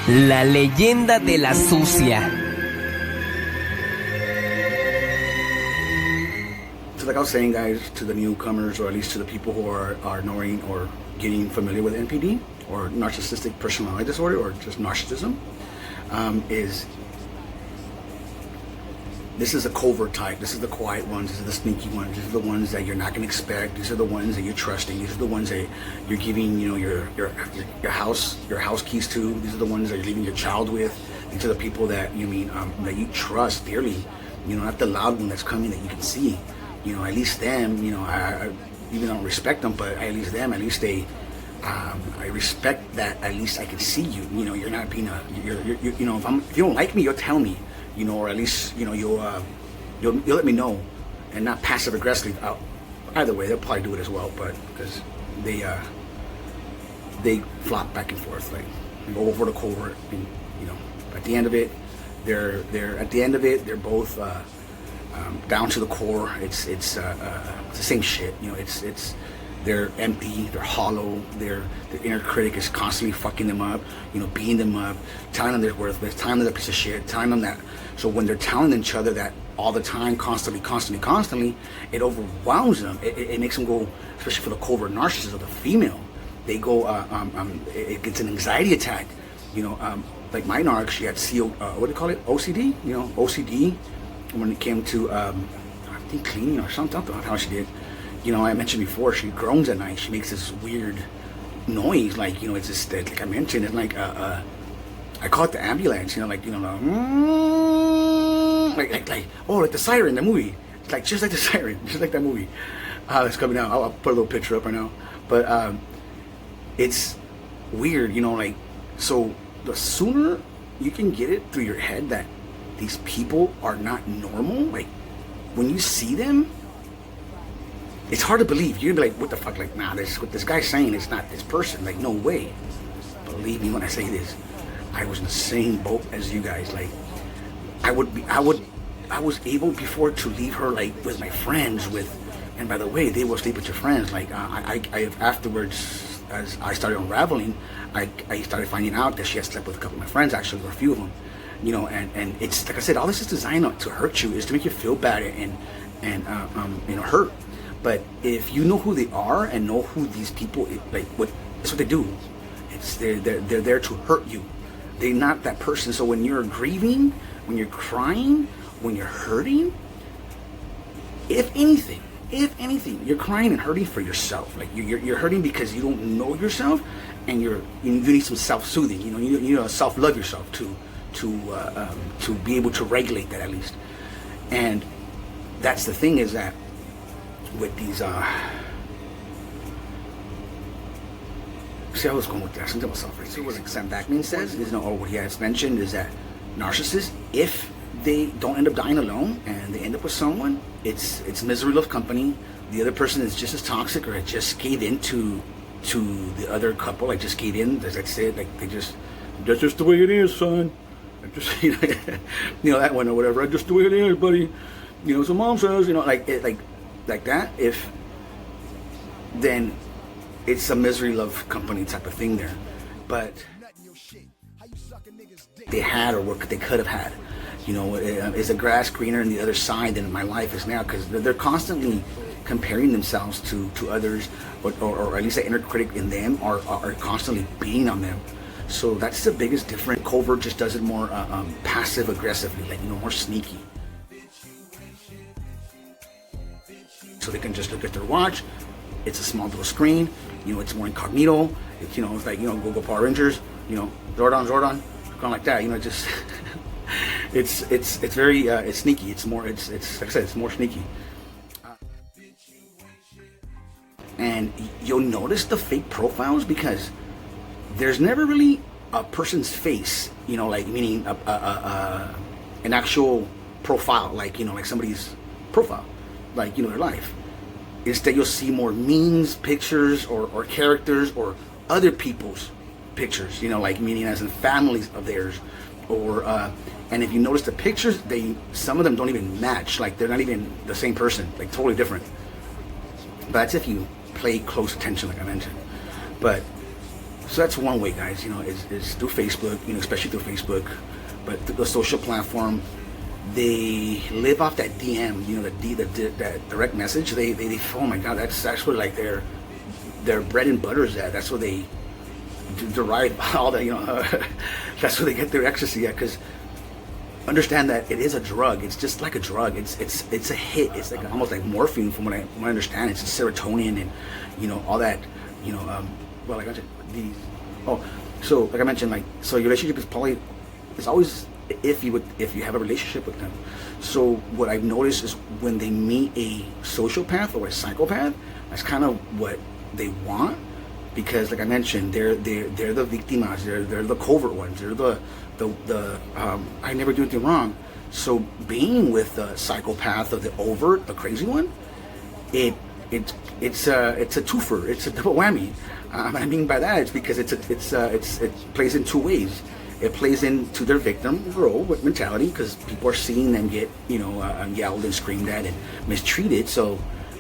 La leyenda de la sucia. So like I was saying, guys, to the newcomers, or at least to the people who are knowing or getting familiar with NPD, or narcissistic personality disorder, or just narcissism, this is a covert type. This is the quiet ones. These are the sneaky ones. These are the ones that you're not going to expect. These are the ones that you're trusting. These are the ones that you're giving, your house keys to. These are the ones that you're leaving your child with. These are the people that that you trust dearly. Not the loud one that's coming that you can see. At least them. I even don't respect them, but at least them. At least they. I respect that. At least I can see you. You're not being if you don't like me, you'll tell me. Or at least you'll let me know, and not passive aggressively. Either way, they'll probably do it as well, but because they flop back and forth, like go over the covert, and at the end of it, they're both down to the core. It's the same shit. They're empty, they're hollow, their inner critic is constantly fucking them up, beating them up, telling them they're worthless, telling them they're a piece of shit, telling them that. So when they're telling each other that all the time, constantly, it overwhelms them. It makes them go, especially for the covert narcissist or the female, they go, it gets an anxiety attack. Like my narc, she had what do you call it? OCD? OCD, when it came to, I think cleaning or something, I don't know how she did. I mentioned before, she groans at night. She makes this weird noise, like, it's just, like I mentioned, it's like, I call it the ambulance, like the siren in the movie. It's like, just like the siren, just like that movie. It's coming out. I'll put a little picture up right now. But, it's weird, so the sooner you can get it through your head that these people are not normal, like, when you see them, it's hard to believe. You'd be like, what the fuck? Like, nah, what this guy's saying is not this person. Like, no way. Believe me when I say this. I was in the same boat as you guys. Like, I was able before to leave her, like, with my friends, and by the way, they will sleep with your friends. Like, I afterwards, as I started unraveling, I started finding out that she had slept with a couple of my friends, actually, or a few of them. And it's, like I said, all this is designed to hurt you, is to make you feel bad and hurt. But if you know who they are and know who these people, that's what they do. They're there to hurt you. They're not that person. So when you're grieving, when you're crying, when you're hurting, if anything, you're crying and hurting for yourself. Like you're hurting because you don't know yourself, and you need some self-soothing. You need to self-love yourself to be able to regulate that, at least. And that's the thing, is that with these see, I was going with that. Something about self-regulation. See what Sam Backman says is, or what he has mentioned, is that narcissists, if they don't end up dying alone and they end up with someone, it's misery loves company. The other person is just as toxic, or it just gave in to the other couple, like just gave in, as I said, like that's just the way it is, son. Just that one or whatever. Just the way it is, buddy. So mom says, like that. If then it's a misery love company type of thing there. But they had, or what they could have had, is the grass greener on the other side than my life is now? Because they're constantly comparing themselves to others, or at least the inner critic in them are constantly beating on them. So that's the biggest difference. Covert just does it more passive aggressively, like more sneaky. So they can just look at their watch. It's a small little screen. It's more incognito. It's it's like Google Power Rangers. Zordon, kind of like that. Just it's very it's sneaky. It's more. It's like I said, it's more sneaky. And you'll notice the fake profiles, because there's never really a person's face. Like meaning an actual profile, like like somebody's profile, like their life. Instead, you'll see more memes, pictures, or characters, or other people's pictures, like meaning as in families of theirs, or and if you notice the pictures, some of them don't even match, like they're not even the same person, like totally different. But that's if you pay close attention, like I mentioned. But So that's one way, guys, is through Facebook, especially through Facebook, but through the social platform. They live off that DM, that direct message. They oh my God, that's what like their bread and butter is at. That's where they derive all that, that's where they get their ecstasy at. Because understand that it is a drug. It's just like a drug. It's a hit. It's like almost like morphine, from what I understand. It's just serotonin and all that. Well, like I said, so like I mentioned, like, so your relationship is always if you have a relationship with them. So what I've noticed is when they meet a sociopath or a psychopath, that's kind of what they want, because like I mentioned, they're the victimas, they're the covert ones, they're the I never do anything wrong. So being with the psychopath or the overt, the crazy one, it's a twofer, it's a double whammy. I mean by that, it's because it plays in two ways. It plays into their victim role with mentality, because people are seeing them get yelled and screamed at and mistreated. So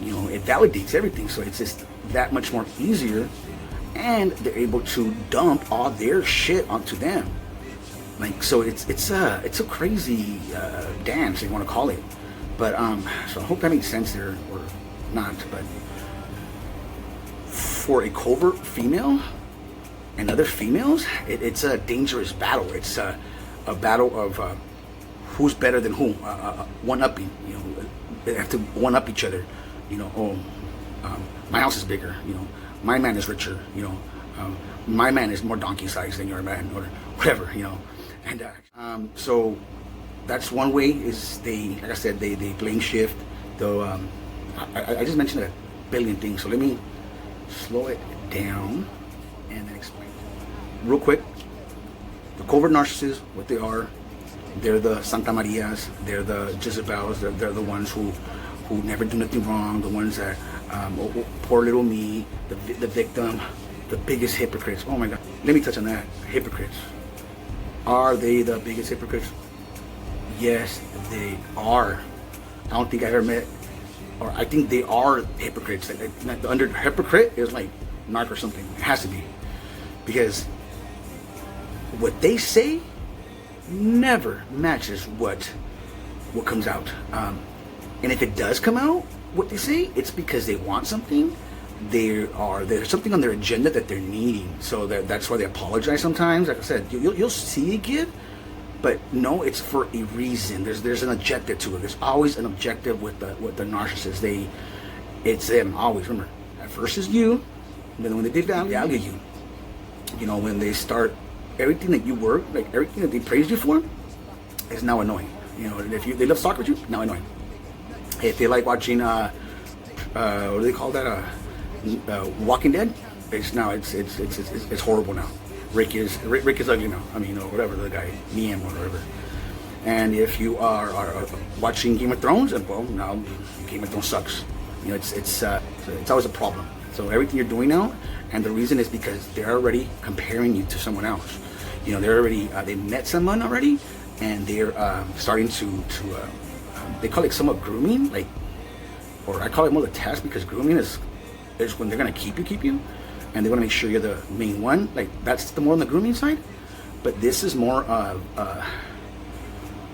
it validates everything. So it's just that much more easier, and they're able to dump all their shit onto them. Like, so it's a crazy dance, you want to call it. But so I hope that makes sense there, or not. But for a covert female and other females, it's a dangerous battle. It's a battle of who's better than who, one-upping. They have to one-up each other. My house is bigger. My man is richer. My man is more donkey-sized than your man, or whatever. And so that's one way. Is like I said, they blame shift. Though I just mentioned a billion things. So let me slow it down and then explain real quick. The covert narcissists, what they are, they're the Santa Marias, they're the Jezebels, they're the ones who never do nothing wrong, the ones that poor little me, the victim, the biggest hypocrites. Oh my God, let me touch on that. Hypocrites. Are they the biggest hypocrites? Yes, they are. I don't think I ever met, or I think they are hypocrites. Like under hypocrite is like narc or something. It has to be, because what they say never matches what comes out. And if it does come out, what they say, it's because they want something. There's something on their agenda that they're needing. So that's why they apologize sometimes. Like I said, you'll see it give, but no, it's for a reason. There's an objective to it. There's always an objective with the narcissist. It's them always. Remember, at first is you, and then when they devalue you, when they start everything that you work, like everything that they praised you for, is now annoying. If they love soccer with you, now annoying. If they like watching what do they call that? Walking Dead. It's horrible now. Rick is ugly now. I mean, or whatever, the guy, Liam or whatever. And if you are watching Game of Thrones, well, now Game of Thrones sucks. It's always a problem. So everything you're doing now, and the reason is because they're already comparing you to someone else. They're already they met someone already, and they're starting to they call it somewhat grooming, like, or I call it more the test, because grooming is when they're gonna keep you, and they want to make sure you're the main one. Like, that's the more on the grooming side. But this is more of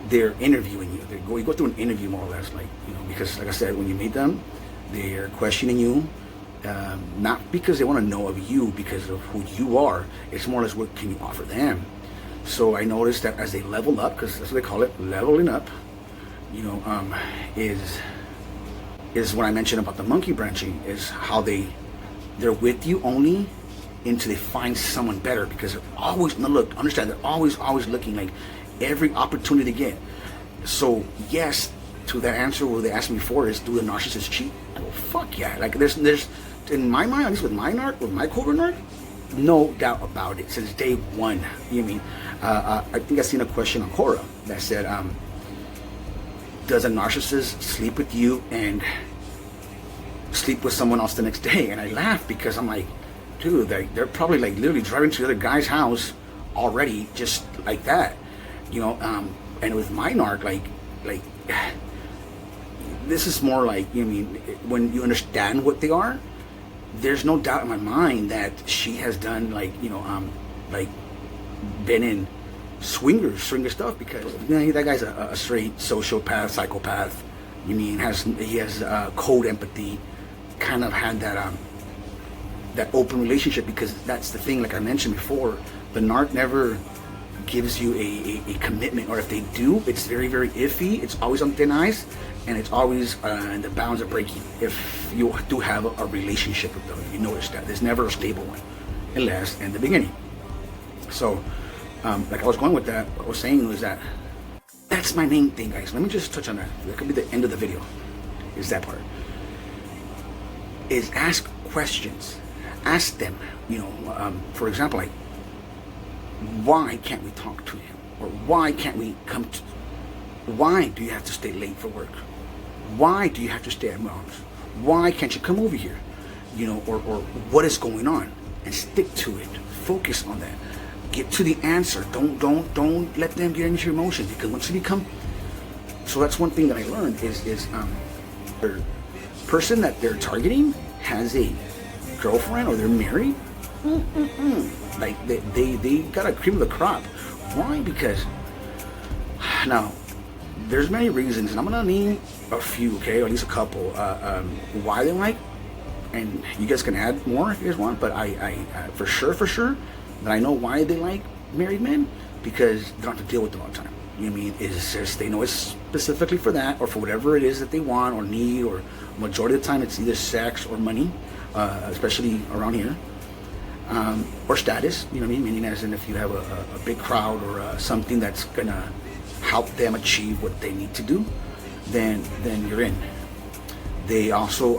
they're interviewing you. You go through an interview more or less, like, because like I said, when you meet them, they're questioning you, not because they want to know of you because of who you are. It's more or less what can you offer them. So I noticed that as they level up, because that's what they call it, leveling up, is what I mentioned about the monkey branching, is how they're with you only until they find someone better, because they're always, understand, they're always looking, like, every opportunity to get. So yes, to that answer where they asked me before, is do the narcissist cheat? I go, fuck yeah. Like, there's in my mind, at least with my covert narc, no doubt about it, since day one. I think I seen a question on Quora that said, does a narcissist sleep with you and sleep with someone else the next day? And I laugh, because I'm like, dude, they're probably like literally driving to the other guy's house already, just like that, and with my narc, like this is more like, when you understand what they are, there's no doubt in my mind that she has done like been in swinger stuff, because that guy's a straight sociopath, psychopath. You mean he has cold empathy, kind of had that open relationship, because that's the thing. Like I mentioned before, the narc never gives you a commitment, or if they do, it's very, very iffy. It's always on thin ice, and it's always in the bounds of breaking. If you do have a relationship with them, you notice that there's never a stable one, unless in the beginning. So, like I was going with that, what I was saying was that's my main thing, guys. Let me just touch on that. That could be the end of the video. Is that part? Is ask questions. Ask them. For example, like, why can't we talk to him? Or why can't we come to... Why do you have to stay late for work? Why do you have to stay at mom's? Why can't you come over here? Or what is going on? And stick to it. Focus on that. Get to the answer. Don't let them get into your emotions, because once you become... So that's one thing that I learned is the person that they're targeting has a girlfriend, or they're married. Like they got a cream of the crop. Why? Because now there's many reasons, and I'm gonna name a few, okay, or at least a couple, why they like, and you guys can add more if you guys want. But I for sure that I know why they like married men, because they don't have to deal with them all the time. You know what I mean? It's just they know it's specifically for that, or for whatever it is that they want or need, or majority of the time it's either sex or money, especially around here. Or status, you know what I mean? Meaning as in if you have a big crowd, or something that's gonna help them achieve what they need to do, then you're in. They also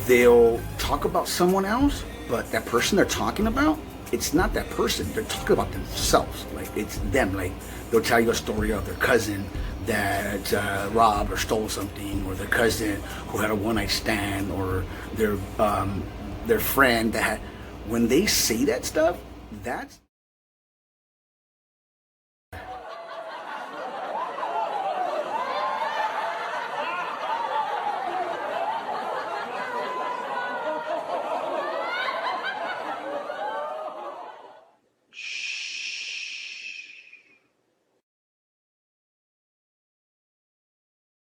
they'll talk about someone else, but that person they're talking about, it's not that person. They're talking about themselves. Like it's them. Like they'll tell you a story of their cousin that robbed or stole something, or their cousin who had a one-night stand, or their friend that when they say that stuff, that's